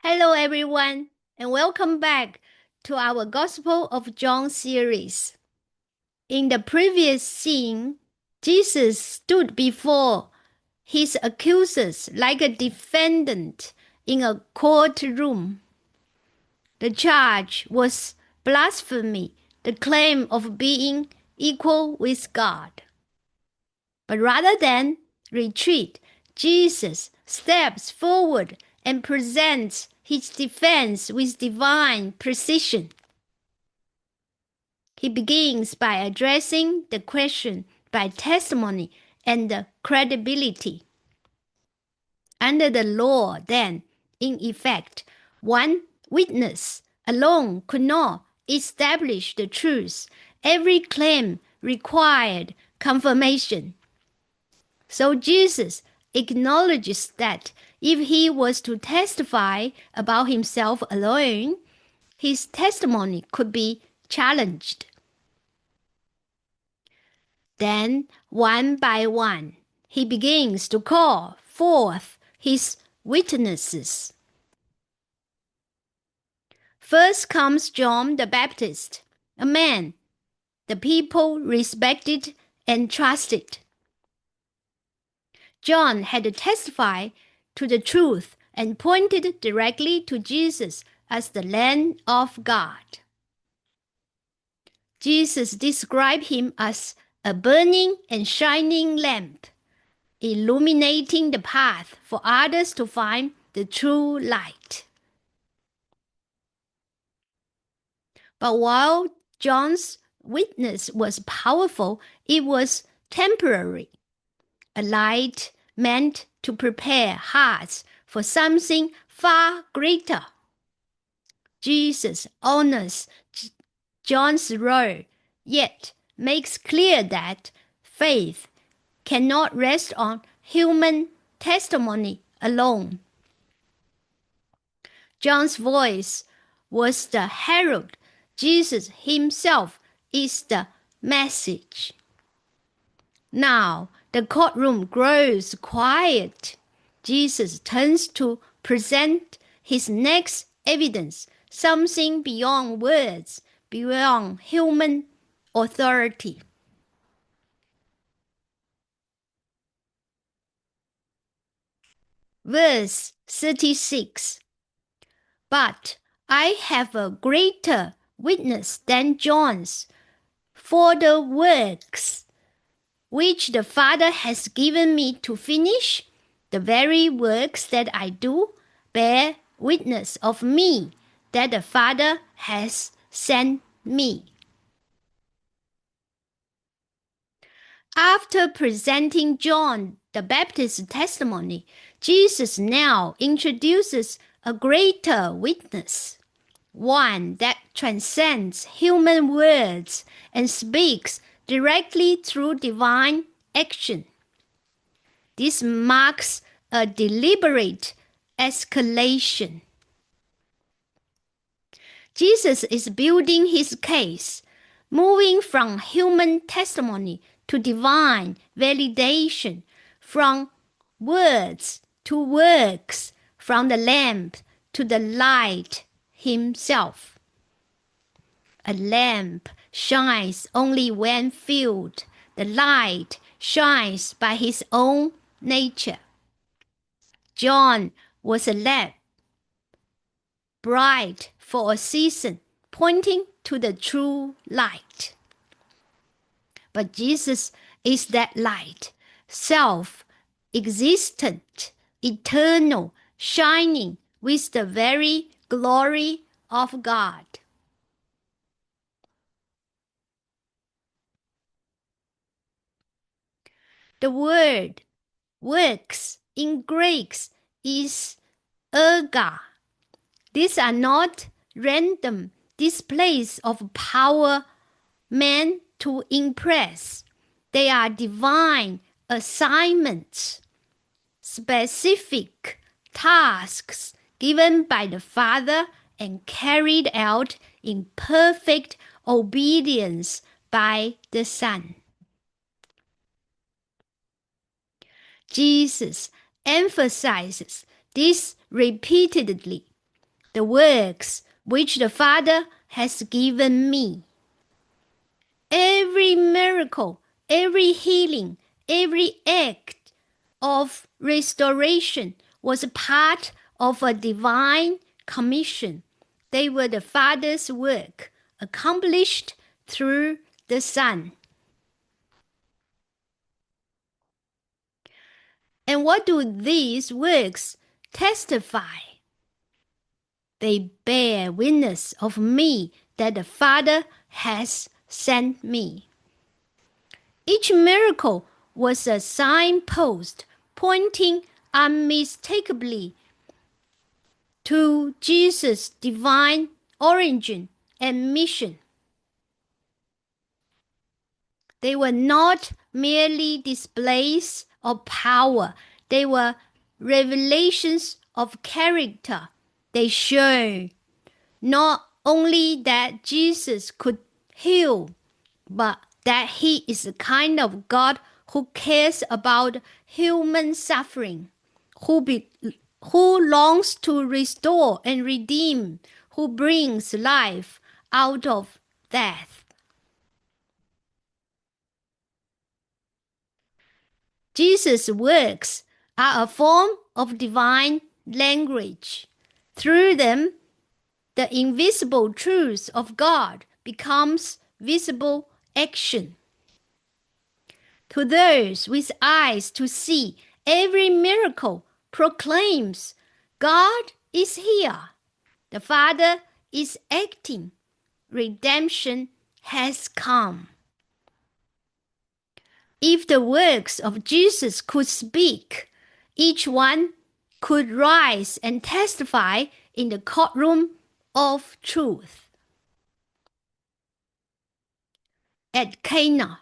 Hello, everyone, and welcome back to our Gospel of John series. In the previous scene, Jesus stood before his accusers like a defendant in a courtroom. The charge was blasphemy, the claim of being equal with God. But rather than retreat, Jesus steps forward and presents his defense with divine precision. He begins by addressing the question by testimony and credibility. Under the law, then, in effect, one witness alone could not establish the truth. Every claim required confirmation. So Jesus acknowledges that if he was to testify about himself alone, his testimony could be challenged. Then, one by one, he begins to call forth his witnesses. First comes John the Baptist, a man the people respected and trusted. John had testified to the truth and pointed directly to Jesus as the Lamb of God. Jesus described him as a burning and shining lamp, illuminating the path for others to find the true light. But while John's witness was powerful, it was temporary. A light meant to prepare hearts for something far greater. Jesus honors John's role, yet makes clear that faith cannot rest on human testimony alone. John's voice was the herald. Jesus himself is the message. Now the courtroom grows quiet. Jesus turns to present his next evidence, something beyond words, beyond human authority. Verse 36. But I have a greater witness than John's, for the works which the Father has given me to finish, the very works that I do, bear witness of me, that the Father has sent me. After presenting John the Baptist's testimony, Jesus now introduces a greater witness, one that transcends human words and speaks directly through divine action. This marks a deliberate escalation. Jesus is building his case, moving from human testimony to divine validation, from words to works, from the lamp to the light himself. A lamp shines only when filled. The light shines by his own nature. John was a lamp, bright for a season, pointing to the true light. But Jesus is that light, self-existent, eternal, shining with the very glory of God. The word works in Greek is erga. These are not random displays of power meant to impress. They are divine assignments, specific tasks given by the Father and carried out in perfect obedience by the Son. Jesus emphasizes this repeatedly. the works which the Father has given me. Every miracle, every healing, every act of restoration was a part of a divine commission. They were the Father's work, accomplished through the Son. And what do these works testify? They bear witness of me that the Father has sent me. Each miracle was a signpost pointing unmistakably to Jesus' divine origin and mission. They were not merely displays of power, they were revelations of character. They show not only that Jesus could heal, but that he is the kind of God who cares about human suffering, who longs to restore and redeem, who brings life out of death. Jesus' works are a form of divine language. Through them, the invisible truth of God becomes visible action. To those with eyes to see, every miracle proclaims God is here. The Father is acting. Redemption has come. If the works of Jesus could speak, each one could rise and testify in the courtroom of truth. At Cana,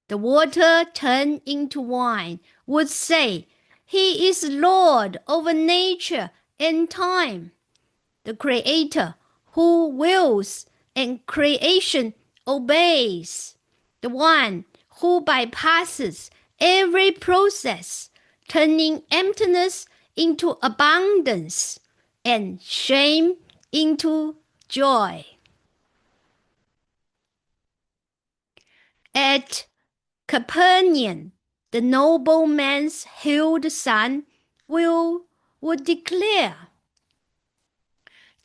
the water turned into wine would say, He is Lord over nature and time. The Creator who wills and creation obeys. The one who bypasses every process, turning emptiness into abundance and shame into joy. At Capernaum, the nobleman's healed son would declare,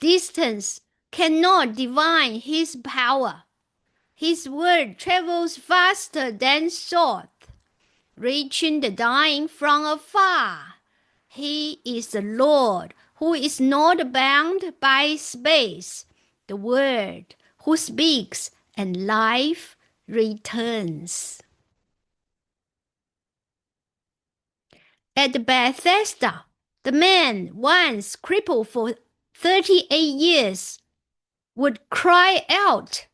Distance cannot divine his power. His word travels faster than thought, reaching the dying from afar. He is the Lord who is not bound by space, the Word who speaks and life returns. At Bethesda, the man once crippled for 38 years would cry out.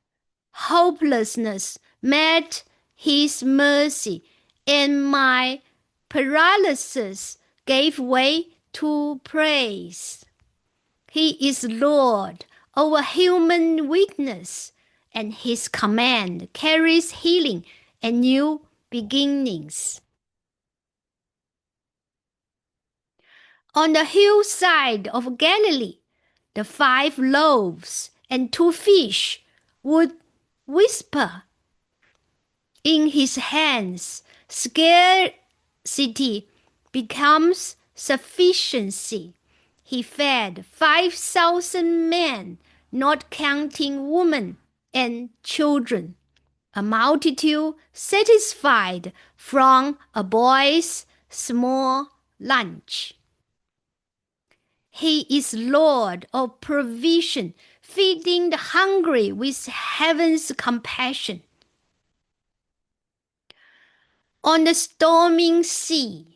Hopelessness met his mercy, and my paralysis gave way to praise. He is Lord over human weakness, and his command carries healing and new beginnings. On the hillside of Galilee, the 5 loaves and 2 fish would whisper in his hands. Scarcity becomes sufficiency. He fed 5,000 men, not counting women and children, a multitude satisfied from a boy's small lunch. He is Lord of provision, feeding the hungry with heaven's compassion. On the storming sea,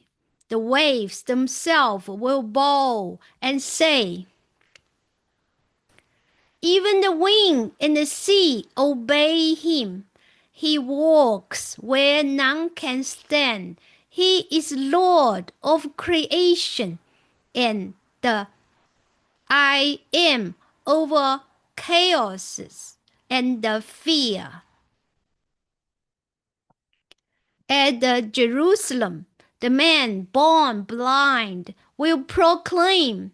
the waves themselves will bow and say, Even the wind and the sea obey him. He walks where none can stand. He is Lord of creation and the I am over chaos and the fear. At the Jerusalem, the man born blind will proclaim,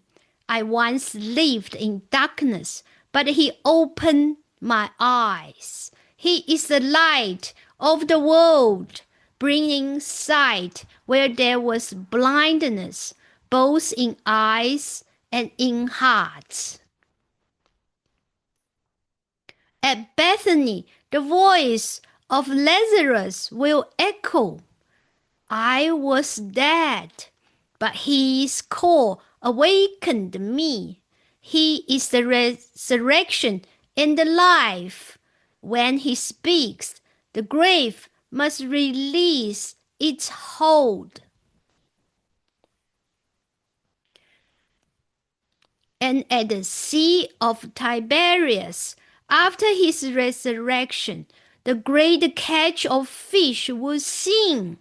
I once lived in darkness, but he opened my eyes. He is the light of the world, bringing sight where there was blindness, both in eyes and in hearts. At Bethany, the voice of Lazarus will echo, I was dead, but his call awakened me. He is the resurrection and the life. When he speaks, the grave must release its hold. And at the Sea of Tiberias, after his resurrection, the great catch of fish was seen.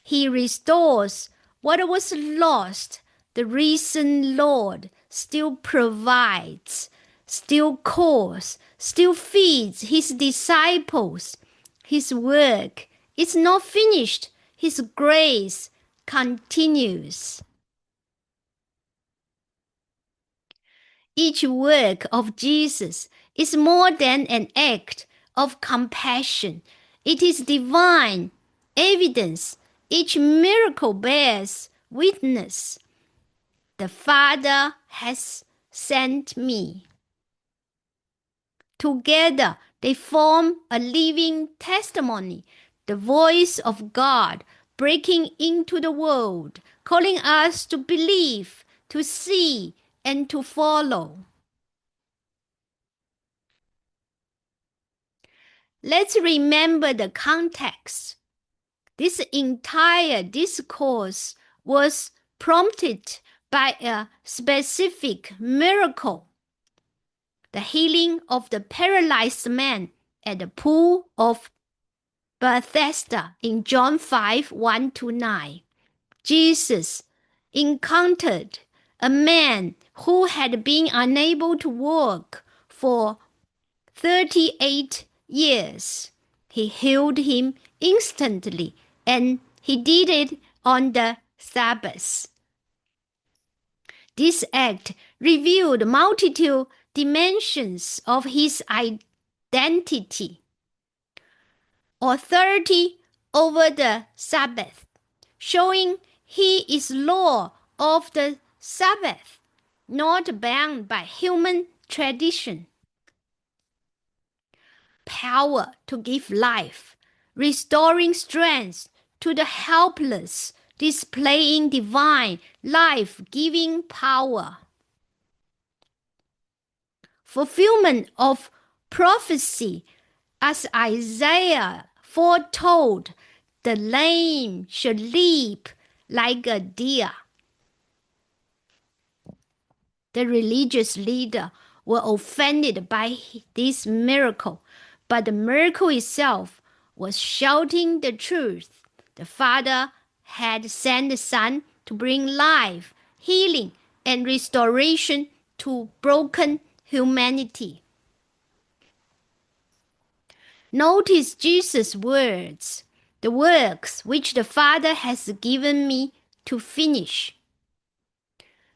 He restores what was lost. The risen Lord still provides, still calls, still feeds his disciples. His work is not finished. His grace continues. Each work of Jesus is more than an act of compassion. It is divine evidence. Each miracle bears witness. The Father has sent me. Together they form a living testimony, the voice of God breaking into the world, calling us to believe, to see, and to follow. Let's remember the context. This entire discourse was prompted by a specific miracle, the healing of the paralyzed man at the pool of Bethesda in John 5:1-9. Jesus encountered a man who had been unable to walk for 38 years. He healed him instantly, and he did it on the Sabbath. This act revealed multiple dimensions of his identity. Authority over the Sabbath, showing he is Lord of the Sabbath, not bound by human tradition. Power to give life, restoring strength to the helpless, displaying divine life-giving power. Fulfillment of prophecy, as Isaiah foretold, the lame shall leap like a deer. The religious leaders were offended by this miracle, but the miracle itself was shouting the truth. The Father had sent the Son to bring life, healing, and restoration to broken humanity. Notice Jesus' words, the works which the Father has given me to finish.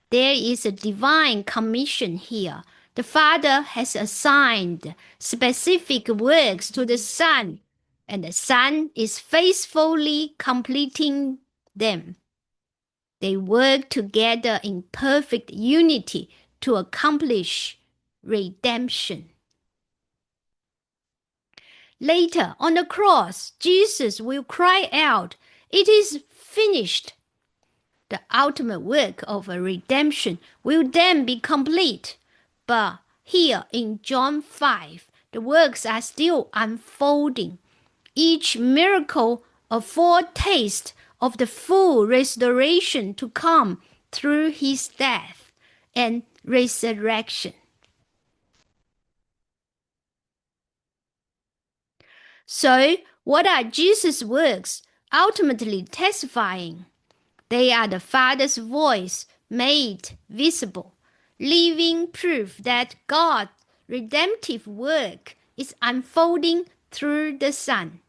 There is a divine commission here. The Father has assigned specific works to the Son, and the Son is faithfully completing them. They work together in perfect unity to accomplish redemption. Later, on the cross, Jesus will cry out, "It is finished." The ultimate work of a redemption will then be complete. But here in John 5, the works are still unfolding. Each miracle a foretaste of the full restoration to come through his death and resurrection. So, what are Jesus' works ultimately testifying? They are the Father's voice made visible, living proof that God's redemptive work is unfolding through the Son.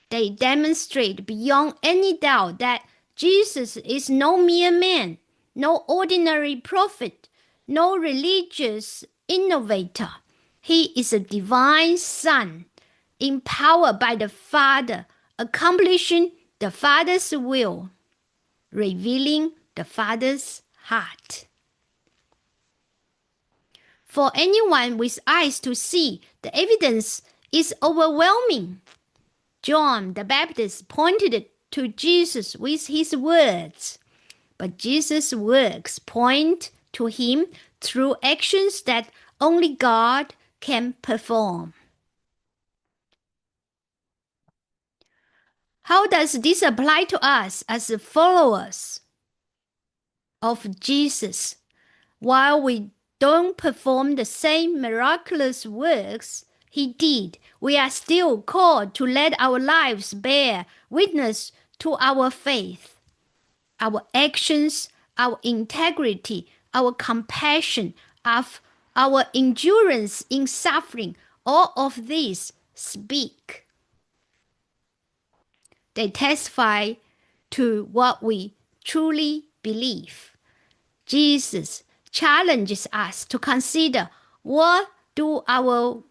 They demonstrate beyond any doubt that Jesus is no mere man, no ordinary prophet, no religious innovator. He is a divine Son, empowered by the Father, accomplishing the Father's will, revealing the Father's heart. For anyone with eyes to see, the evidence is overwhelming. John the Baptist pointed to Jesus with his words, but Jesus' works point to him through actions that only God can perform. How does this apply to us as followers of Jesus? While we don't perform the same miraculous works he did, we are still called to let our lives bear witness to our faith. Our actions, our integrity, our compassion, our endurance in suffering, all of these speak. They testify to what we truly believe. Jesus challenges us to consider, what do our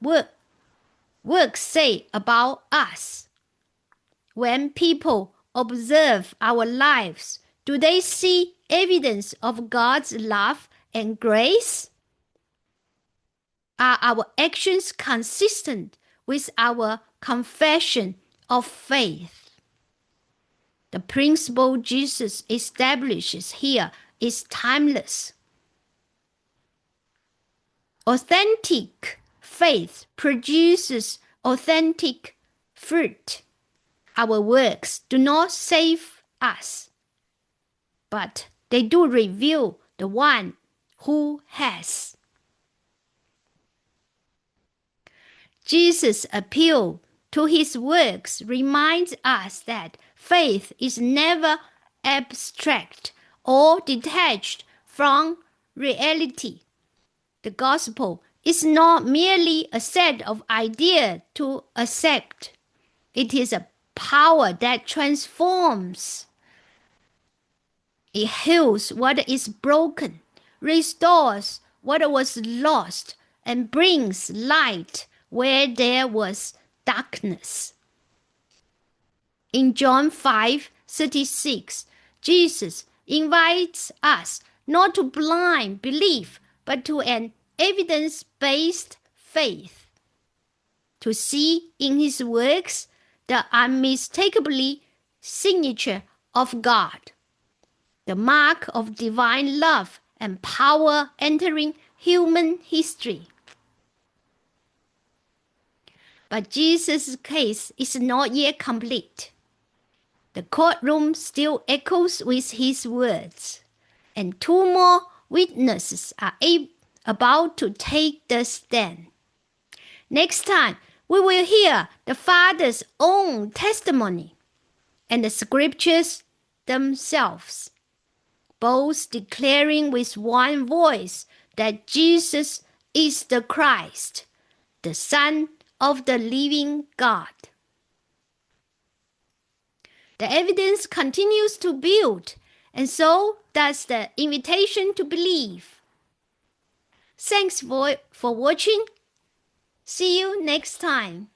works say about us? When people observe our lives, do they see evidence of God's love and grace? Are our actions consistent with our confession of faith? The principle Jesus establishes here is timeless. Authentic faith produces authentic fruit. Our works do not save us, but they do reveal the one who has. Jesus' appeal to his works reminds us that faith is never abstract or detached from reality. The gospel is not merely a set of ideas to accept. It is a power that transforms. It heals what is broken, restores what was lost, and brings light where there was darkness. In John 5:36, Jesus invites us not to blind belief, but to an evidence-based faith, to see in his works the unmistakably signature of God, the mark of divine love and power entering human history. But Jesus' case is not yet complete. The courtroom still echoes with his words, and two more witnesses are about to take the stand. Next time, we will hear the Father's own testimony and the scriptures themselves, both declaring with one voice that Jesus is the Christ, the Son of the living God. The evidence continues to build, and so does the invitation to believe. Thanks for watching. See you next time.